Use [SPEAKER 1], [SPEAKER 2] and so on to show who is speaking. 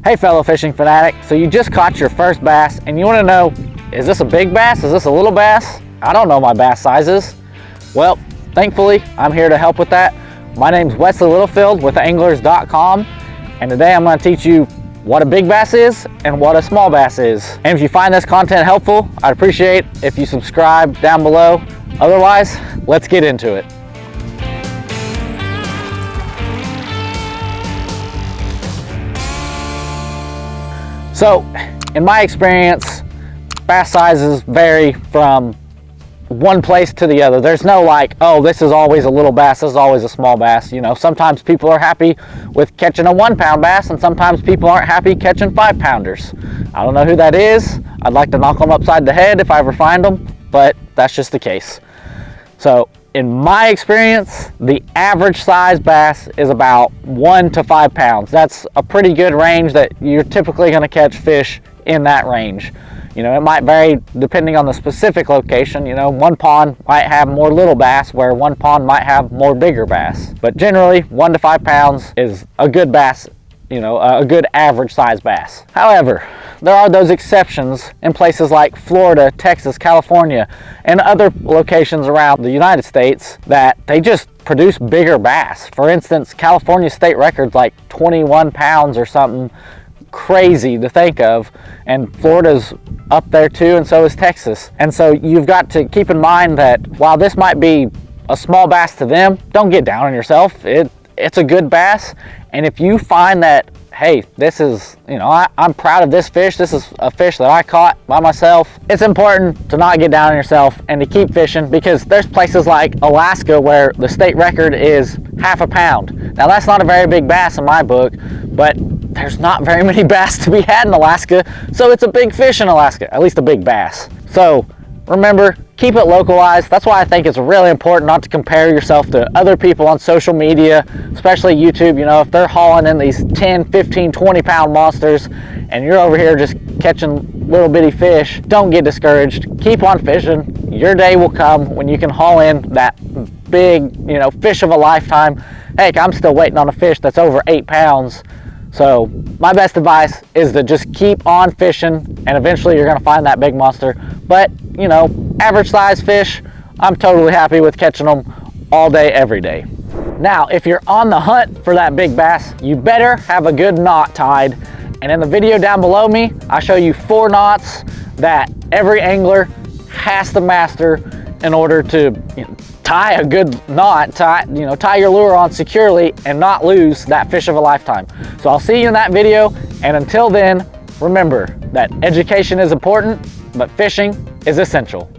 [SPEAKER 1] Hey fellow fishing fanatic, so you just caught your first bass and you want to know, is this a big bass? Is this a little bass? I don't know my bass sizes. Well, thankfully I'm here to help with that. My name's Wesley Littlefield with anglers.com, and today I'm going to teach you what a big bass is and what a small bass is. And if you find this content helpful, I'd appreciate if you subscribe down below. Otherwise, let's get into it. So, in my experience, bass sizes vary from one place to the other. There's no like, oh, this is always a little bass, this is always a small bass. You know, sometimes people are happy with catching a 1 pound bass, and sometimes people aren't happy catching 5 pounders. I don't know who that is. I'd like to knock them upside the head if I ever find them, but that's just the case. So, in my experience, the average size bass is about 1 to 5 pounds. That's a pretty good range that you're typically going to catch fish in that range. You know, it might vary depending on the specific location. You know, one pond might have more little bass where one pond might have more bigger bass. But generally, 1 to 5 pounds is a good bass, you know, a good average size bass. However, there are those exceptions in places like Florida, Texas, California, and other locations around the United States that they just produce bigger bass. For instance, California state record's like 21 pounds or something crazy to think of, and Florida's up there too, and so is Texas. And so you've got to keep in mind that while this might be a small bass to them, don't get down on yourself. It's a good bass, and if you find that, hey, this is, you know, I'm proud of this fish, this is a fish that I caught by myself, it's important to not get down on yourself and to keep fishing, because there's places like Alaska where the state record is half a pound. Now that's not a very big bass in my book, but there's not very many bass to be had in Alaska, so it's a big fish in Alaska, at least a big bass. So remember, keep it localized. That's why I think it's really important not to compare yourself to other people on social media, especially YouTube. You know, if they're hauling in these 10, 15, 20 pound monsters and you're over here just catching little bitty fish, don't get discouraged. Keep on fishing. Your day will come when you can haul in that big, you know, fish of a lifetime. Heck, I'm still waiting on a fish that's over 8 pounds. So my best advice is to just keep on fishing, and eventually you're gonna find that big monster. But, you know, average size fish, I'm totally happy with catching them all day, every day. Now, if you're on the hunt for that big bass, you better have a good knot tied. And in the video down below me, I show you 4 knots that every angler has to master in order to, you know, tie a good knot, tie your lure on securely and not lose that fish of a lifetime. So I'll see you in that video, and until then, remember that education is important, but fishing is essential.